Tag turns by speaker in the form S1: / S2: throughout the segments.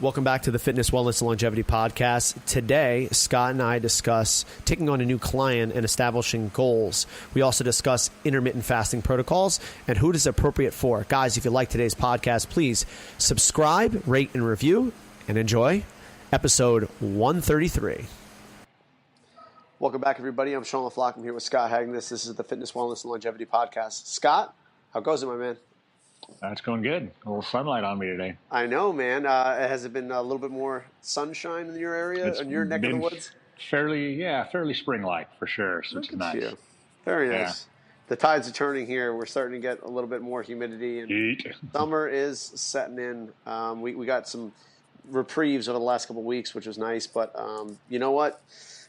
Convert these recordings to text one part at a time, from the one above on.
S1: Welcome back to the Fitness, Wellness, and Longevity Podcast. Today, Scott and I discuss taking on a new client and establishing goals. We also discuss intermittent fasting protocols and who it is appropriate for. Guys, if you like today's podcast, please subscribe, rate, and review, and enjoy episode 133. Welcome back, everybody. I'm Sean LaFlock. I'm here with Scott Hagen. This is the Fitness, Wellness, and Longevity Podcast. Scott, how goes it, my man?
S2: That's going good. A little sunlight on me today.
S1: I know, man. Has it been a little bit more sunshine in your area, in your neck of the woods?
S2: Fairly spring-like for sure. So it's nice.
S1: You. Very nice. The tides are turning here. We're starting to get a little bit more humidity, and
S2: Heat.
S1: Summer is setting in. We got some reprieves over the last couple of weeks, which was nice. But you know what?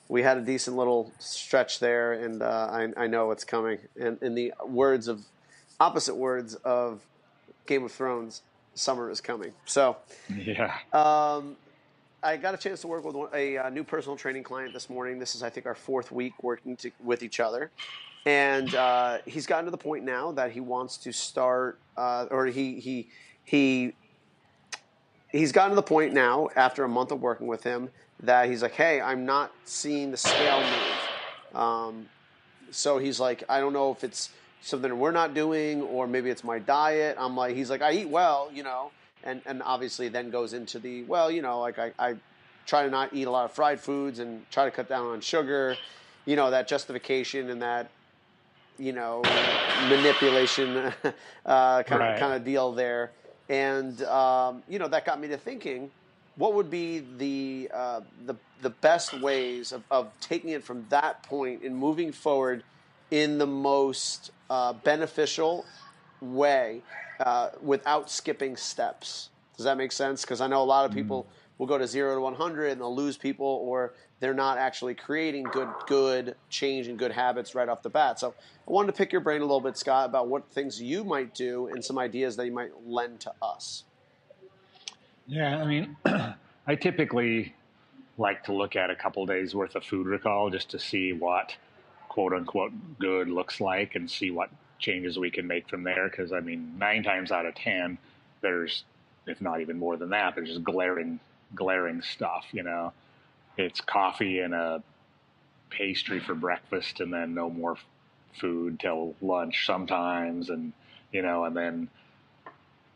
S1: We had a decent little stretch there, and I know it's coming. And in the opposite words of Game of Thrones, summer is coming. So,
S2: yeah.
S1: I got a chance to work with a new personal training client this morning. This is, I think, our fourth week working with each other, and he's gotten to the point now that he wants to start, he's gotten to the point now after a month of working with him that he's like, hey, I'm not seeing the scale move. So he's like, I don't know if it's something we're not doing, or maybe it's my diet. He's like, I eat well, and obviously then goes into the, I try to not eat a lot of fried foods and try to cut down on sugar, that justification and that, manipulation kind of deal there. And, that got me to thinking, what would be the best ways of taking it from that point and moving forward in the most beneficial way without skipping steps. Does that make sense? Because I know a lot of people will go to 0 to 100 and they'll lose people, or they're not actually creating good change and good habits right off the bat. So I wanted to pick your brain a little bit, Scott, about what things you might do and some ideas that you might lend to us.
S2: Yeah, I mean, I typically like to look at a couple days worth of food recall just to see what quote unquote good looks like and see what changes we can make from there. Because 9 times out of 10, there's, if not even more than that, there's just glaring stuff. It's coffee and a pastry for breakfast, and then no more food till lunch sometimes, and and then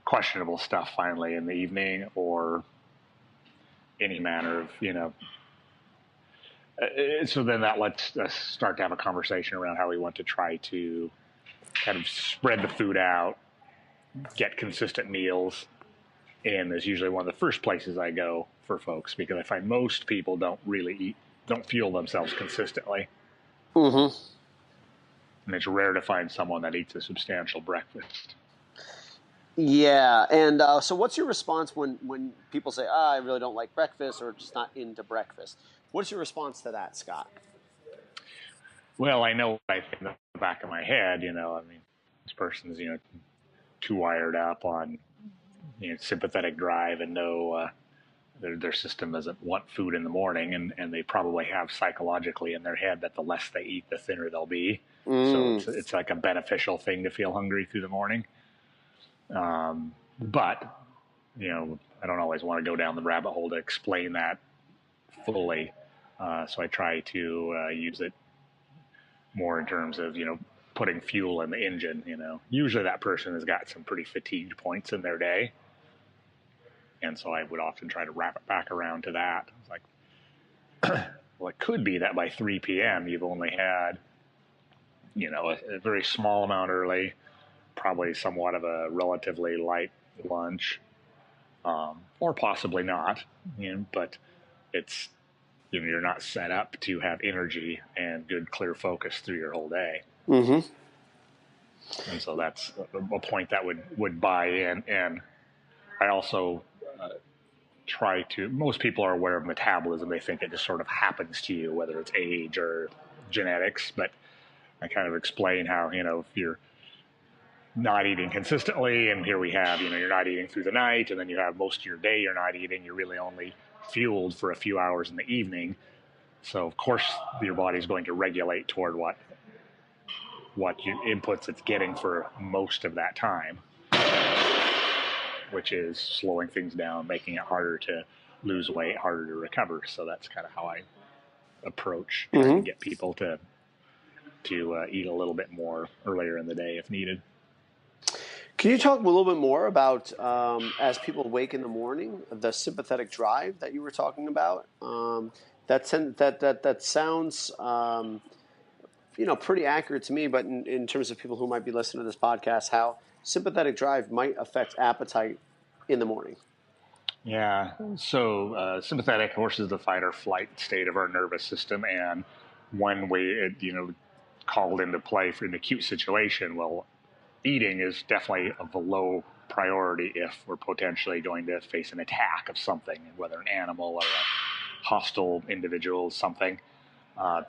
S2: questionable stuff finally in the evening, or any manner of so then that lets us start to have a conversation around how we want to try to kind of spread the food out, get consistent meals. And is usually one of the first places I go for folks, because I find most people don't fuel themselves consistently.
S1: Mm-hmm.
S2: And it's rare to find someone that eats a substantial breakfast.
S1: Yeah. And so what's your response when people say, I really don't like breakfast, or just not into breakfast? What's your response to that, Scott?
S2: Well, I know what I think in the back of my head, this person's, too wired up on, sympathetic drive, and no, their system doesn't want food in the morning, and they probably have psychologically in their head that the less they eat, the thinner they'll be. So it's like a beneficial thing to feel hungry through the morning. But, I don't always want to go down the rabbit hole to explain that fully. So I try to use it more in terms of, putting fuel in the engine. Usually that person has got some pretty fatigued points in their day. And so I would often try to wrap it back around to that. It's like, well, it could be that by 3 p.m. you've only had, a very small amount early, probably somewhat of a relatively light lunch, or possibly not, but it's, you're not set up to have energy and good, clear focus through your whole day.
S1: Mm-hmm.
S2: And so that's a point that would buy in. And I also most people are aware of metabolism. They think it just sort of happens to you, whether it's age or genetics. But I kind of explain how, if you're not eating consistently, and here we have, you're not eating through the night, and then you have most of your day you're not eating, you're really only fueled for a few hours in the evening. So of course your body's going to regulate toward what inputs it's getting for most of that time. which is slowing things down, making it harder to lose weight, harder to recover. So that's kind of how I approach trying to get people to eat a little bit more earlier in the day if needed.
S1: Can you talk a little bit more about, as people wake in the morning, the sympathetic drive that you were talking about? That sounds, pretty accurate to me. But in terms of people who might be listening to this podcast, how sympathetic drive might affect appetite in the morning.
S2: Yeah. So sympathetic, of course, is the fight or flight state of our nervous system, and when called into play for an acute situation, well, eating is definitely of a low priority if we're potentially going to face an attack of something, whether an animal or a hostile individual, something.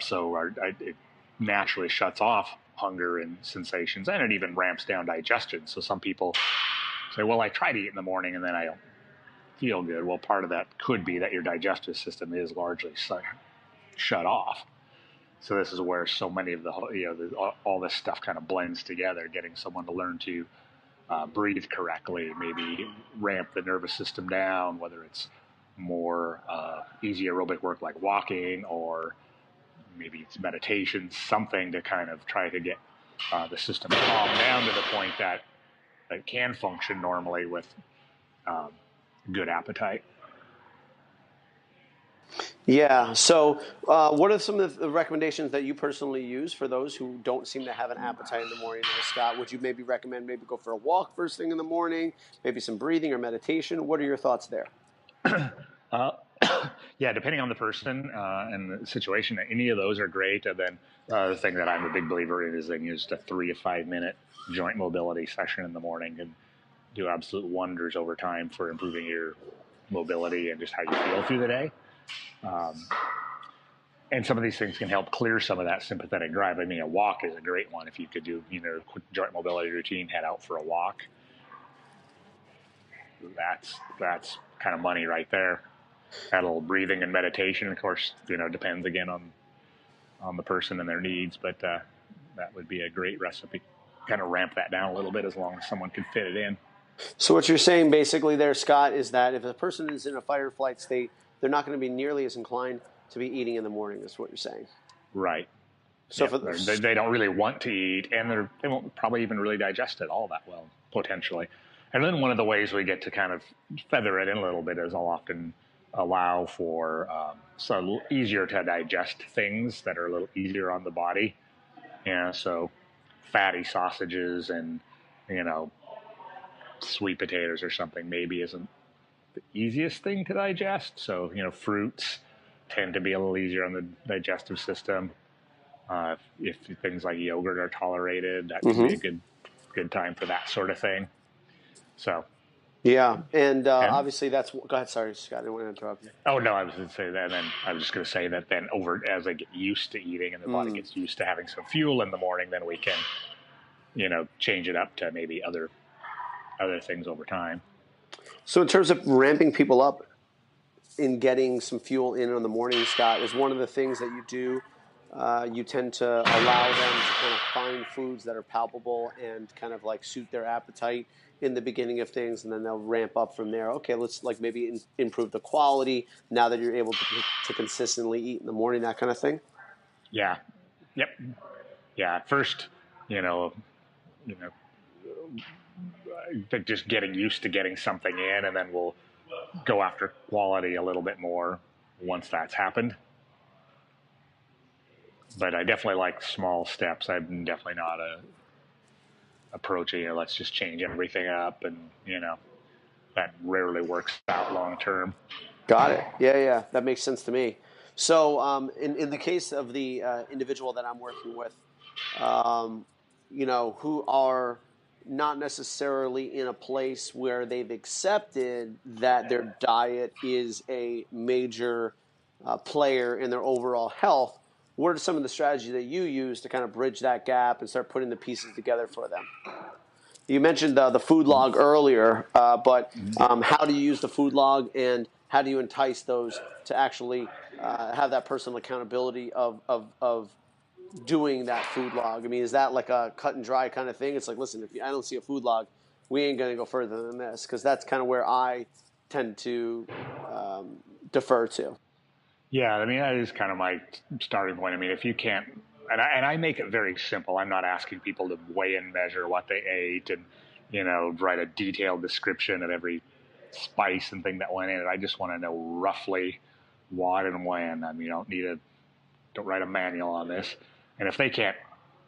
S2: So it naturally shuts off hunger and sensations, and it even ramps down digestion. So some people say, well, I try to eat in the morning and then I don't feel good. Well, part of that could be that your digestive system is largely shut off. So this is where so many of all this stuff kind of blends together, getting someone to learn to breathe correctly, maybe ramp the nervous system down, whether it's more easy aerobic work like walking, or maybe it's meditation, something to kind of try to get the system calmed down to the point that it can function normally with good appetite.
S1: Yeah. So what are some of the recommendations that you personally use for those who don't seem to have an appetite in the morning? Scott, would you maybe recommend go for a walk first thing in the morning, maybe some breathing or meditation? What are your thoughts there?
S2: Yeah, depending on the person and the situation, any of those are great. And then the thing that I'm a big believer in is just a 3 to 5 minute joint mobility session in the morning can do absolute wonders over time for improving your mobility and just how you feel through the day. And some of these things can help clear some of that sympathetic drive. I mean, a walk is a great one. If you could do, a quick joint mobility routine, head out for a walk. That's kind of money right there. Add a little breathing and meditation, of course, depends again on the person and their needs, but that would be a great recipe. Kind of ramp that down a little bit as long as someone could fit it in.
S1: So what you're saying basically there, Scott, is that if a person is in a fight or flight state, they're not going to be nearly as inclined to be eating in the morning, is what you're saying.
S2: Right.
S1: So
S2: they don't really want to eat, and they won't probably even really digest it all that well, potentially. And then one of the ways we get to kind of feather it in a little bit is I'll often allow for so easier to digest things that are a little easier on the body. So fatty sausages and, sweet potatoes or something maybe isn't the easiest thing to digest. So, fruits tend to be a little easier on the digestive system. If things like yogurt are tolerated, that can be a good time for that sort of thing. So.
S1: Yeah, and obviously that's. Go ahead, sorry, Scott. I didn't want to interrupt you.
S2: Oh no, I was going to say that. And then I was just going to say that then as they get used to eating and the body gets used to having some fuel in the morning, then we can, change it up to maybe other things over time.
S1: So in terms of ramping people up in getting some fuel in the morning, Scott, is one of the things that you do. You tend to allow them to kind of find foods that are palpable and kind of like suit their appetite in the beginning of things, and then they'll ramp up from there. Okay, let's maybe improve the quality now that you're able to consistently eat in the morning, that kind of thing.
S2: Yeah. Yep. Yeah. At first, just getting used to getting something in, and then we'll go after quality a little bit more once that's happened. But I definitely like small steps. I'm definitely not approaching, let's just change everything up, and that rarely works out long term.
S1: Got it. Yeah, that makes sense to me. So in the case of the individual that I'm working with, who are not necessarily in a place where they've accepted that their diet is a major player in their overall health, what are some of the strategies that you use to kind of bridge that gap and start putting the pieces together for them? You mentioned the food log earlier, but how do you use the food log, and how do you entice those to actually have that personal accountability of doing that food log? I mean, is that like a cut and dry kind of thing? It's like, listen, if I don't see a food log, we ain't going to go further than this, because that's kind of where I tend to defer to.
S2: Yeah, I mean, that is kind of my starting point. I mean, if you can't, and I make it very simple. I'm not asking people to weigh and measure what they ate and, write a detailed description of every spice and thing that went in it. I just want to know roughly what and when. I mean, don't write a manual on this. And if they can't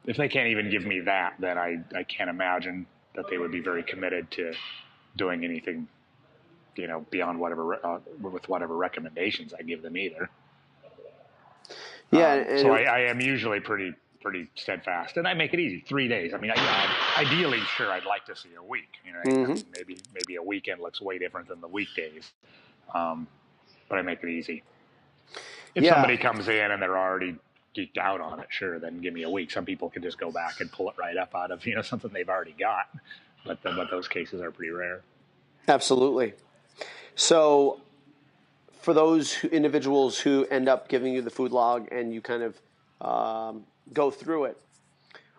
S2: even give me that, then I can't imagine that they would be very committed to doing anything, beyond with whatever recommendations I give them either.
S1: Yeah.
S2: So I am usually pretty steadfast, and I make it easy. 3 days. I mean, ideally, sure, I'd like to see a week. Maybe a weekend looks way different than the weekdays, but I make it easy. If somebody comes in and they're already geeked out on it, sure, then give me a week. Some people can just go back and pull it right up out of something they've already got, but those cases are pretty rare.
S1: Absolutely. So, for those individuals who end up giving you the food log and you kind of go through it,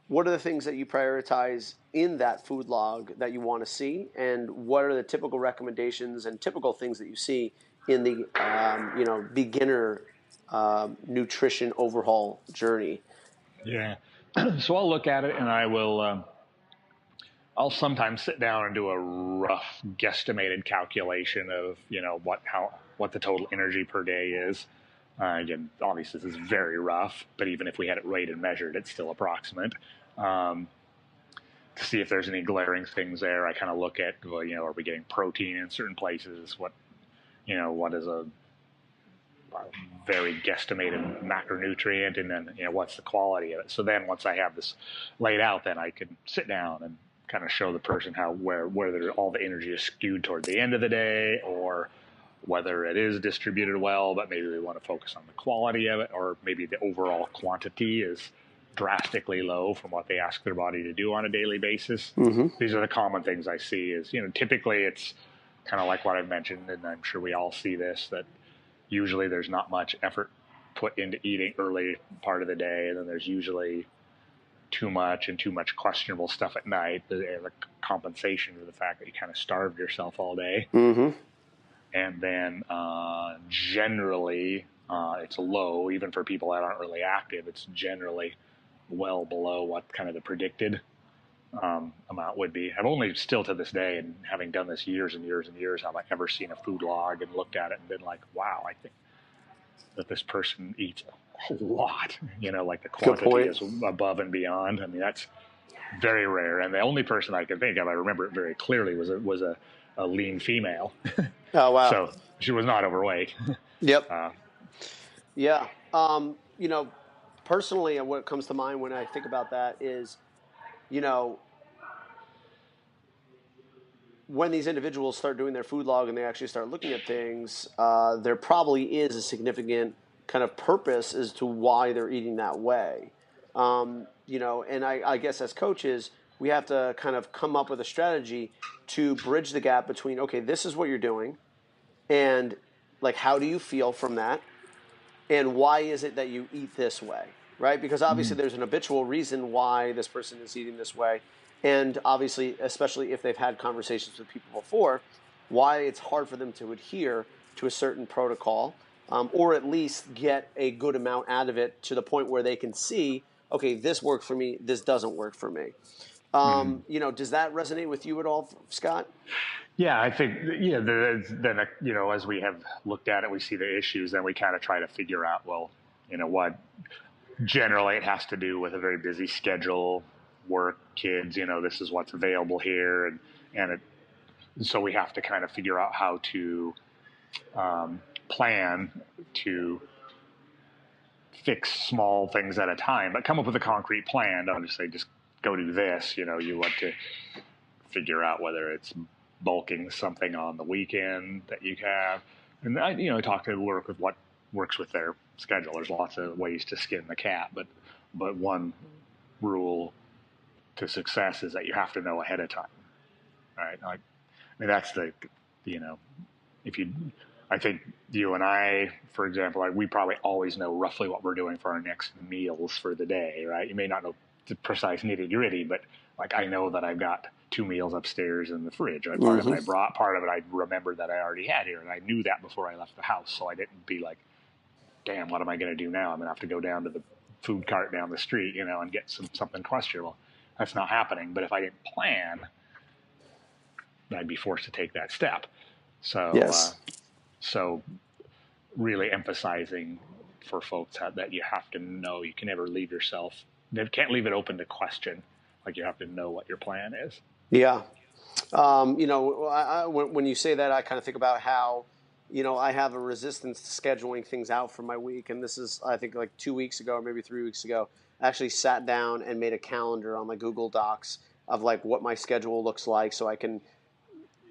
S1: what are the things that you prioritize in that food log that you want to see, and what are the typical recommendations and typical things that you see in the beginner nutrition overhaul journey?
S2: Yeah. So I'll look at it, and I will. I'll sometimes sit down and do a rough guesstimated calculation of what the total energy per day is. Again, obviously this is very rough, but even if we had it weighed and measured, it's still approximate. To see if there's any glaring things there, I kind of look at, are we getting protein in certain places? What is a very guesstimated macronutrient, and then what's the quality of it? So then once I have this laid out, then I can sit down and kind of show the person where all the energy is skewed toward the end of the day, or whether it is distributed well, but maybe we want to focus on the quality of it, or maybe the overall quantity is drastically low from what they ask their body to do on a daily basis. Mm-hmm. These are the common things I see is, typically it's kind of like what I've mentioned, and I'm sure we all see this, that usually there's not much effort put into eating early part of the day, and then there's usually too much questionable stuff at night, the compensation for the fact that you kind of starved yourself all day. Mm-hmm. And then generally it's low, even for people that aren't really active. It's generally well below what kind of the predicted amount would be. I've only still to this day, and having done this years and years and years, have I ever seen a food log and looked at it and been like, wow, I think that this person eats a lot, like the quantity is above and beyond. I mean, that's very rare. And the only person I can think of, I remember it very clearly, was a lean female.
S1: Oh, wow.
S2: So she was not overweight.
S1: Yep. Yeah. Personally, what comes to mind when I think about that is, when these individuals start doing their food log and they actually start looking at things, there probably is a significant kind of purpose as to why they're eating that way. And I guess as coaches, we have to kind of come up with a strategy to bridge the gap between, okay, this is what you're doing, and like, how do you feel from that, and why is it that you eat this way, right? Because obviously there's an habitual reason why this person is eating this way, and obviously, especially if they've had conversations with people before, why it's hard for them to adhere to a certain protocol, or at least get a good amount out of it to the point where they can see, okay, this worked for me, this doesn't work for me. Does that resonate with you at all, Scott?
S2: Yeah, I think, then, as we have looked at it, we see the issues, then we kind of try to figure out, well, what generally it has to do with a very busy schedule, work, kids, this is what's available here. And so we have to kind of figure out how to plan to fix small things at a time, but come up with a concrete plan. Don't just say, just go do this. You want to figure out whether it's bulking something on the weekend that you have. And I talk to work with what works with their schedule. There's lots of ways to skin the cat, but one rule to success is that you have to know ahead of time. Right? I mean, that's I think you and I, for example, we probably always know roughly what we're doing for our next meals for the day, right? You may not know the precise nitty gritty, but like I know that I've got 2 meals upstairs in the fridge. Part of it I brought, part of it I remembered that I already had here, and I knew that before I left the house, so I didn't be like, damn, what am I going to do now? I'm going to have to go down to the food cart down the street, and get something questionable. That's not happening. But if I didn't plan, I'd be forced to take that step. So,
S1: yes.
S2: So really emphasizing for folks that you have to know, you can never leave yourself, you can't leave it open to question. Like, you have to know what your plan is.
S1: Yeah. When you say that, I kind of think about how, I have a resistance to scheduling things out for my week. And this is, I think, like 2 weeks ago or maybe 3 weeks ago, I actually sat down and made a calendar on my Google Docs of like what my schedule looks like, so I can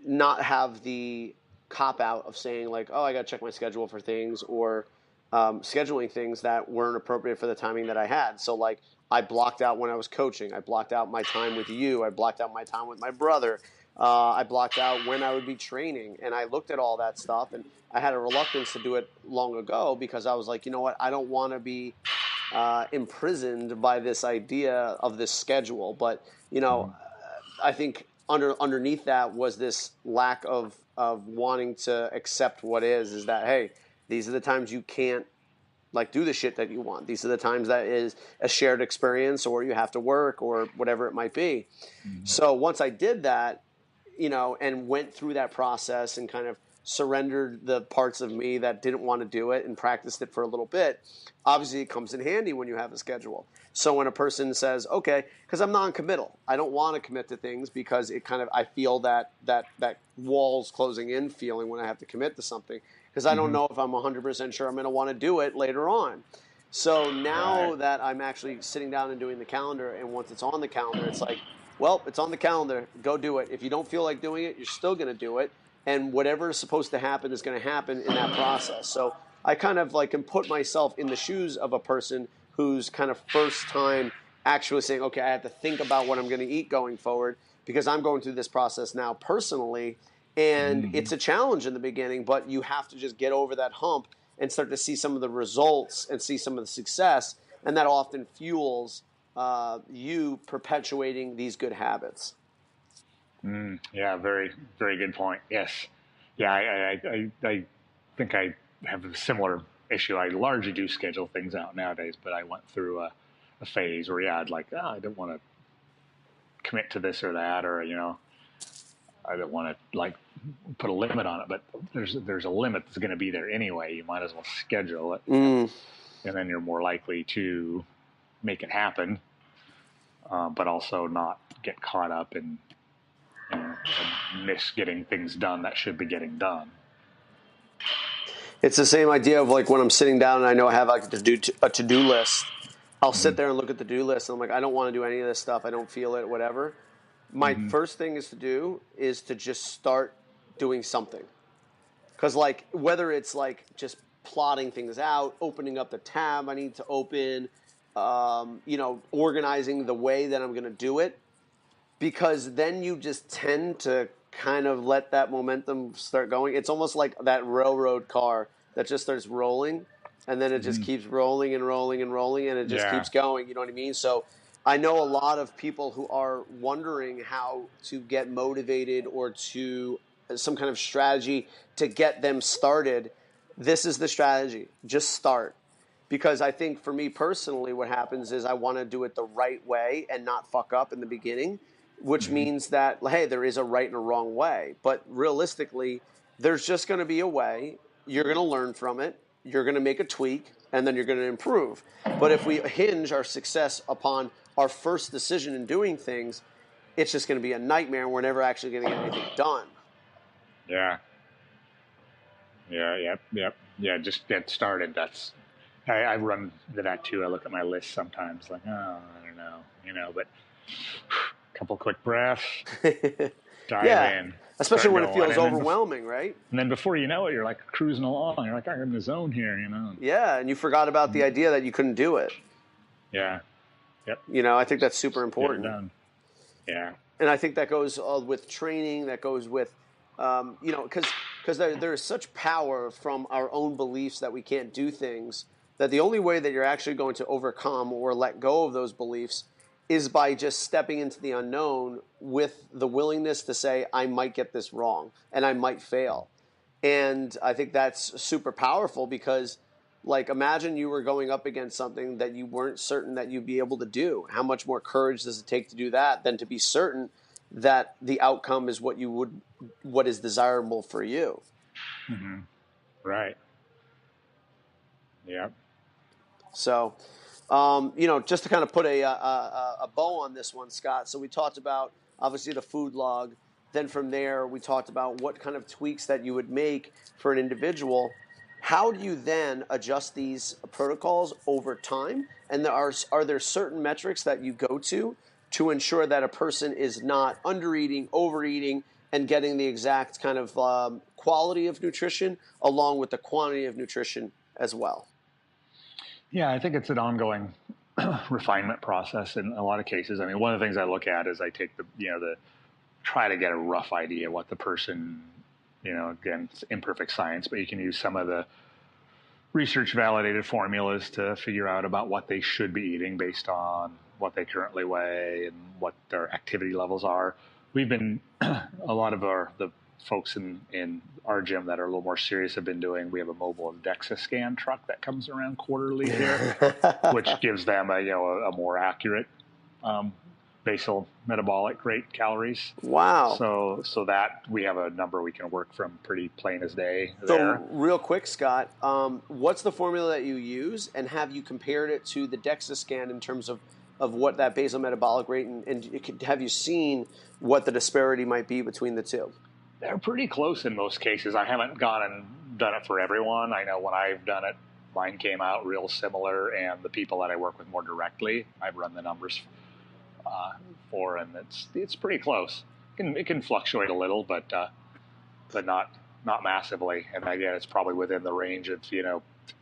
S1: not have the cop out of saying like, oh, I got to check my schedule for things, or scheduling things that weren't appropriate for the timing that I had. So like, I blocked out when I was coaching. I blocked out my time with you. I blocked out my time with my brother. I blocked out when I would be training. And I looked at all that stuff, and I had a reluctance to do it long ago because I was like, you know what? I don't want to be imprisoned by this idea of this schedule. But, I think underneath that was this lack of wanting to accept what is that, hey, these are the times you can't like do the shit that you want. These are the times that is a shared experience, or you have to work, or whatever it might be. Mm-hmm. So once I did that, and went through that process and kind of surrendered the parts of me that didn't want to do it and practiced it for a little bit, obviously it comes in handy when you have a schedule. So when a person says, okay, because I'm non-committal, I don't want to commit to things because it kind of, I feel that walls closing in feeling when I have to commit to something, because I don't know if I'm 100% sure I'm going to want to do it later on. So now that I'm actually sitting down and doing the calendar, and once it's on the calendar, it's like, well, it's on the calendar, go do it. If you don't feel like doing it, you're still going to do it. And whatever is supposed to happen is going to happen in that process. So I kind of like can put myself in the shoes of a person who's kind of first time actually saying, okay, I have to think about what I'm going to eat going forward, because I'm going through this process now personally. And it's a challenge in the beginning, but you have to just get over that hump and start to see some of the results and see some of the success. And that often fuels you perpetuating these good habits.
S2: Yeah, very, very good point. Yes. Yeah, I think I have a similar issue. I largely do schedule things out nowadays, but I went through a phase where, I'd like, I don't want to commit to this or that, or, I don't want to like put a limit on it, but there's a limit that's going to be there anyway. You might as well schedule it, and then you're more likely to make it happen, but also not get caught up in and miss getting things done that should be getting done.
S1: It's the same idea of like when I'm sitting down and I know I have like a to-do list. I'll sit there and look at the to-do list, and I'm like, I don't want to do any of this stuff. I don't feel it, whatever. My first thing is to just start doing something. Because like, whether it's like just plotting things out, opening up the tab I need to open, organizing the way that I'm going to do it, because then you just tend to kind of let that momentum start going. It's almost like that railroad car that just starts rolling, and then it just keeps rolling and rolling and rolling, and it just keeps going. You know what I mean? So I know a lot of people who are wondering how to get motivated or to some kind of strategy to get them started. This is the strategy. Just start. Because I think for me personally, what happens is I want to do it the right way and not fuck up in the beginning, which means that, hey, there is a right and a wrong way. But realistically, there's just going to be a way. You're going to learn from it. You're going to make a tweak, and then you're going to improve. But if we hinge our success upon our first decision in doing things, it's just going to be a nightmare, and we're never actually going to get anything done.
S2: Yeah. Just get started. I run into that too. I look at my list sometimes like, I don't know, but a couple quick breaths, dive in.
S1: Especially when it feels overwhelming, right?
S2: And then before you know it, you're like cruising along. You're like, I'm in the zone here,
S1: Yeah, and you forgot about the idea that you couldn't do it.
S2: Yeah. Yep.
S1: I think that's super important.
S2: Get it done. Yeah.
S1: And I think that goes with training. That goes with, because there is such power from our own beliefs that we can't do things, that the only way that you're actually going to overcome or let go of those beliefs is by just stepping into the unknown with the willingness to say, I might get this wrong and I might fail. And I think that's super powerful because, like, imagine you were going up against something that you weren't certain that you'd be able to do. How much more courage does it take to do that than to be certain that the outcome is what is desirable for you?
S2: Mm-hmm. Right. Yeah.
S1: So, just to kind of put a bow on this one, Scott. So we talked about obviously the food log. Then from there, we talked about what kind of tweaks that you would make for an individual. How do you then adjust these protocols over time? And are there certain metrics that you go to ensure that a person is not undereating, overeating, and getting the exact kind of quality of nutrition along with the quantity of nutrition as well?
S2: Yeah, I think it's an ongoing refinement process in a lot of cases. I mean, one of the things I look at is I take the try to get a rough idea what the person, again, it's imperfect science, but you can use some of the research validated formulas to figure out about what they should be eating based on what they currently weigh and what their activity levels are. We've been, a lot of the folks in our gym that are a little more serious have been doing, we have a mobile DEXA scan truck that comes around quarterly here, which gives them a more accurate basal metabolic rate calories.
S1: Wow.
S2: So that we have a number we can work from pretty plain as day there.
S1: So real quick, Scott, what's the formula that you use, and have you compared it to the DEXA scan in terms of what that basal metabolic rate, and have you seen what the disparity might be between the two?
S2: They're pretty close in most cases. I haven't gone and done it for everyone. I know when I've done it, mine came out real similar, and the people that I work with more directly, I've run the numbers for, and it's pretty close. It can fluctuate a little, but not massively. And again, it's probably within the range of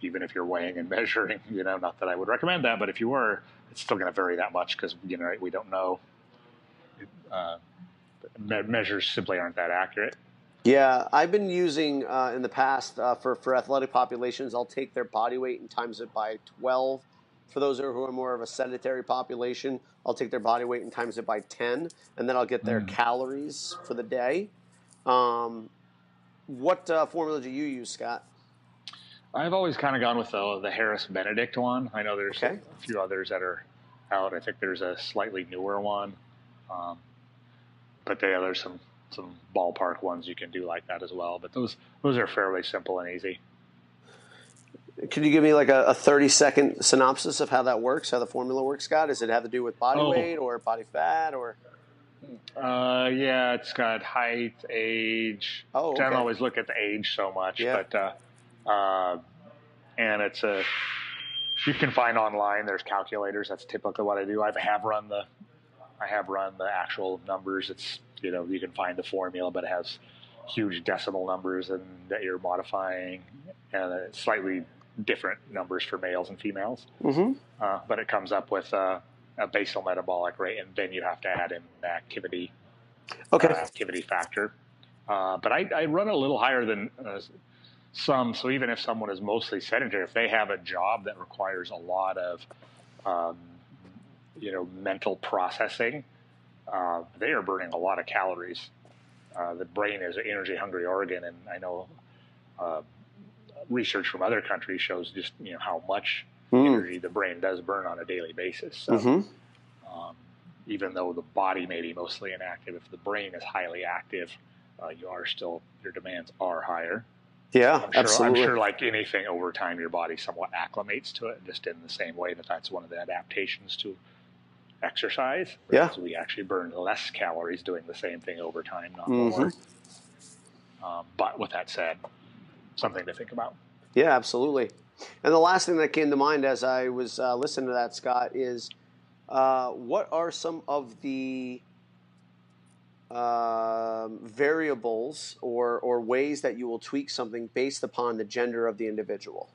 S2: even if you're weighing and measuring. Not that I would recommend that, but if you were, it's still going to vary that much because we don't know. Measures simply aren't that accurate.
S1: Yeah, I've been using in the past for athletic populations, I'll take their body weight and times it by 12. For those who are more of a sedentary population, I'll take their body weight and times it by 10, and then I'll get their calories for the day. What formula do you use, Scott?
S2: I've always kind of gone with the Harris-Benedict one. I know there's a few others that are out. I think there's a slightly newer one. But there's some ballpark ones you can do like that as well. But those are fairly simple and easy.
S1: Can you give me like a 30-second synopsis of how that works, how the formula works, Scott? Does it have to do with body weight or body fat or?
S2: Yeah, it's got height, age.
S1: Oh, okay.
S2: I don't always look at the age so much, but and it's you can find online. There's calculators. That's typically what I do. I have run the actual numbers. It's you can find the formula, but it has huge decimal numbers and that you're modifying, and slightly different numbers for males and females.
S1: Mm-hmm.
S2: But it comes up with a basal metabolic rate, and then you have to add in the activity factor. But I run a little higher than some. So even if someone is mostly sedentary, if they have a job that requires a lot of mental processing, they are burning a lot of calories. The brain is an energy-hungry organ, and I know research from other countries shows just how much energy the brain does burn on a daily basis. So, even though the body may be mostly inactive, if the brain is highly active, your demands are higher.
S1: Yeah, absolutely.
S2: I'm sure, like anything, over time, your body somewhat acclimates to it, just in the same way that's one of the adaptations to exercise. Because we actually burn less calories doing the same thing over time, not more. But with that said, something to think about.
S1: Yeah, absolutely. And the last thing that came to mind as I was listening to that, Scott, is what are some of the variables or ways that you will tweak something based upon the gender of the individual?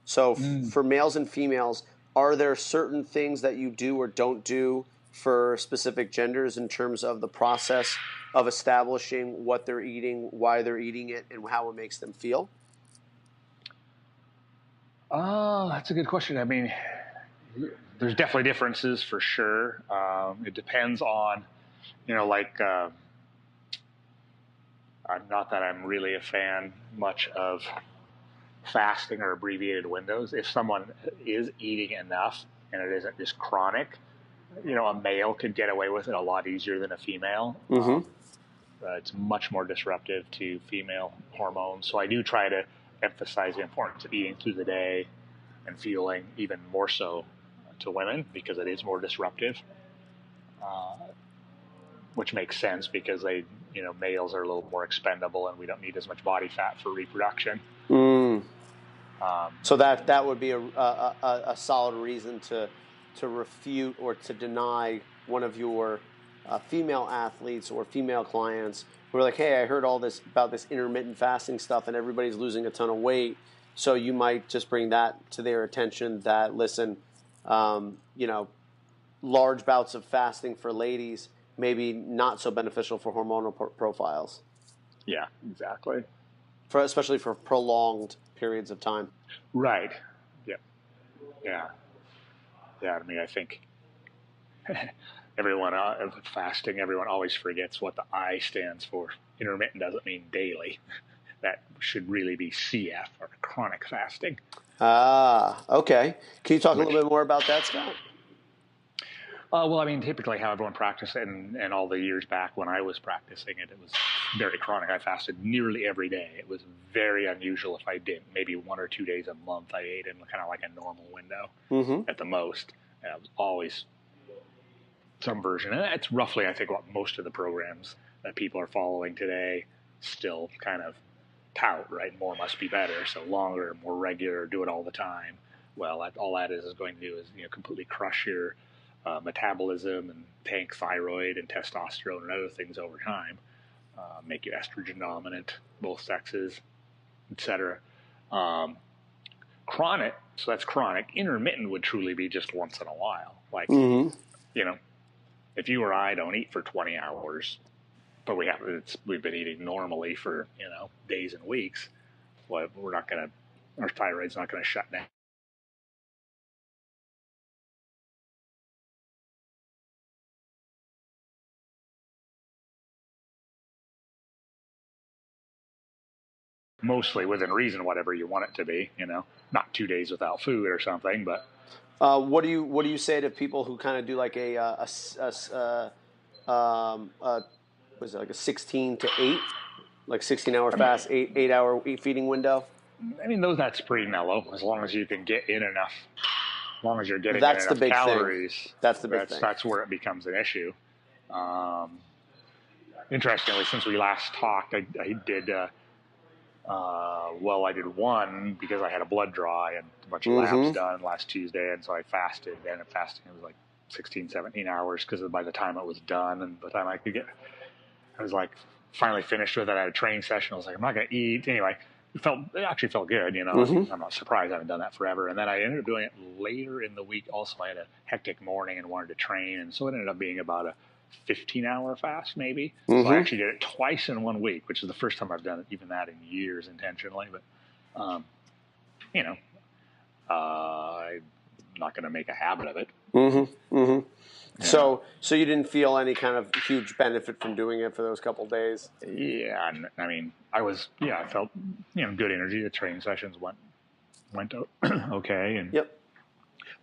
S1: So for males and females, are there certain things that you do or don't do for specific genders in terms of the process of establishing what they're eating, why they're eating it, and how it makes them feel?
S2: That's a good question. I mean, there's definitely differences for sure. It depends on, like, I'm not that I'm really a fan much of fasting or abbreviated windows. If someone is eating enough and it isn't just chronic, a male could get away with it a lot easier than a female. It's much more disruptive to female hormones. So I do try to emphasize the importance of eating through the day and fueling even more so to women because it is more disruptive, which makes sense because males are a little more expendable and we don't need as much body fat for reproduction.
S1: So that would be a solid reason to refute or to deny one of your female athletes or female clients who are like, hey, I heard all this about this intermittent fasting stuff and everybody's losing a ton of weight. So you might just bring that to their attention that, listen, large bouts of fasting for ladies maybe not so beneficial for hormonal profiles.
S2: Yeah, exactly.
S1: Especially for prolonged periods of time.
S2: Right. Yep. Yeah. Yeah. I mean, I think everyone fasting, everyone always forgets what the I stands for. Intermittent doesn't mean daily. That should really be CF, or chronic fasting.
S1: Okay. Can you talk a little bit more about that, Scott?
S2: Well, I mean, typically how everyone practiced it, and all the years back when I was practicing it, it was very chronic. I fasted nearly every day. It was very unusual if I didn't. Maybe 1 or 2 days a month I ate in kind of like a normal window at the most. And it was always some version. And that's roughly, I think, what most of the programs that people are following today still kind of tout, right? More must be better. So longer, more regular, do it all the time. Well, all that is going to do is completely crush your metabolism and tank thyroid and testosterone and other things over time, make you estrogen dominant, both sexes, etc. Chronic, so that's chronic. Intermittent would truly be just once in a while. Like, if you or I don't eat for 20 hours, but we've been eating normally for days and weeks, well, our thyroid's not going to shut down. Mostly within reason, whatever you want it to be, not 2 days without food or something. But
S1: what do you say to people who kind of do like was it like a 16 to 8, like 16-hour fast, 8-hour feeding window?
S2: I mean, that's pretty mellow as long as you can get in enough. As long as you're getting
S1: enough
S2: calories,
S1: that's the big thing.
S2: That's where it becomes an issue. Interestingly, since we last talked, I did. I did one because I had a blood draw and a bunch of labs done last Tuesday, and so I fasted. And fasting, it was like 16, 17 hours because by the time it was done and by the time I was like finally finished with it. I had a training session. I was like, I'm not going to eat anyway. It actually felt good, I'm not surprised. I haven't done that forever. And then I ended up doing it later in the week. Also, I had a hectic morning and wanted to train, and so it ended up being about a 15-hour fast, maybe. So I actually did it twice in 1 week, which is the first time I've done it, even that in years intentionally. But, I'm not going to make a habit of it.
S1: Yeah. So you didn't feel any kind of huge benefit from doing it for those couple of days?
S2: Yeah, I mean, I felt good energy. The training sessions went okay, and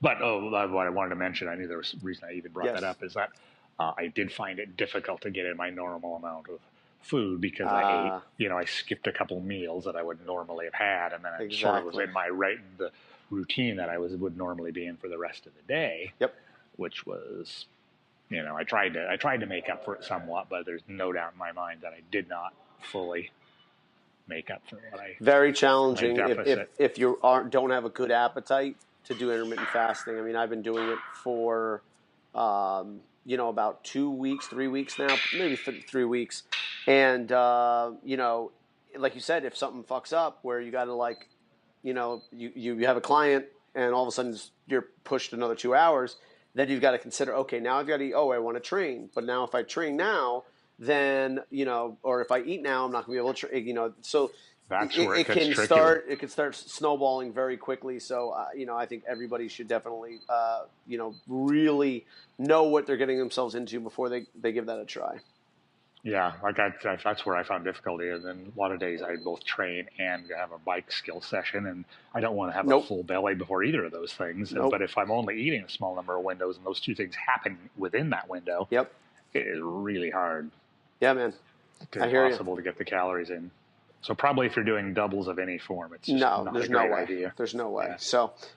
S2: But what I wanted to mention, I knew there was a reason I even brought that up, is that I did find it difficult to get in my normal amount of food because I ate, I skipped a couple meals that I would normally have had, and then I sort of was in the routine that I would normally be in for the rest of the day. Which was, I tried to make up for it somewhat, but there's no doubt in my mind that I did not fully make up for what I.
S1: Very challenging if you don't have a good appetite to do intermittent fasting. I mean, I've been doing it for about 2 weeks, 3 weeks now, maybe 3 weeks, and like you said, if something fucks up where you got to you have a client and all of a sudden you're pushed another 2 hours. Then you've got to consider, okay, now I've got to eat, I want to train. But now if I train now, then, or if I eat now, I'm not going to be able to train, so
S2: That's where it gets tricky.
S1: It can start snowballing very quickly. So, I think everybody should definitely, really know what they're getting themselves into before they give that a try.
S2: Yeah, like that's where I found difficulty. And then a lot of days I both train and have a bike skill session, and I don't want to have a full belly before either of those things. But if I'm only eating a small number of windows and those two things happen within that window, it is really hard.
S1: Yeah, man.
S2: It's impossible to get the calories in. So probably if you're doing doubles of any form, it's just not a great idea.
S1: There's no way.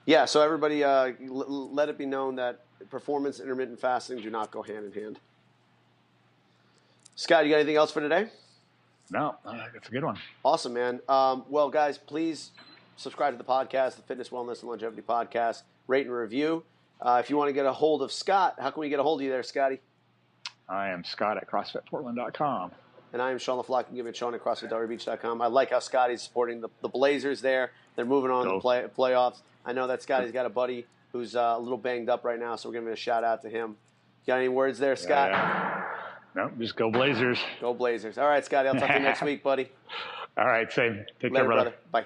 S1: Yeah. So everybody, let it be known that performance and intermittent fasting do not go hand in hand. Scott, you got anything else for today?
S2: No, it's a good one.
S1: Awesome, man. Well, guys, please subscribe to the podcast, the Fitness, Wellness, and Longevity Podcast. Rate and review. If you want to get a hold of Scott, how can we get a hold of you there, Scotty?
S2: I am Scott at CrossFitPortland.com.
S1: And I am Sean LaFlock. You can give me a Sean at CrossFitDelray.com. I like how Scotty's supporting the Blazers there. They're moving on to the playoffs. I know that Scotty's got a buddy who's a little banged up right now, so we're giving a shout out to him. Got any words there, Scott?
S2: Yeah. No, just go Blazers.
S1: Go Blazers. All right, Scotty. I'll talk to you next week, buddy.
S2: All right, same. Take care,
S1: brother. Bye.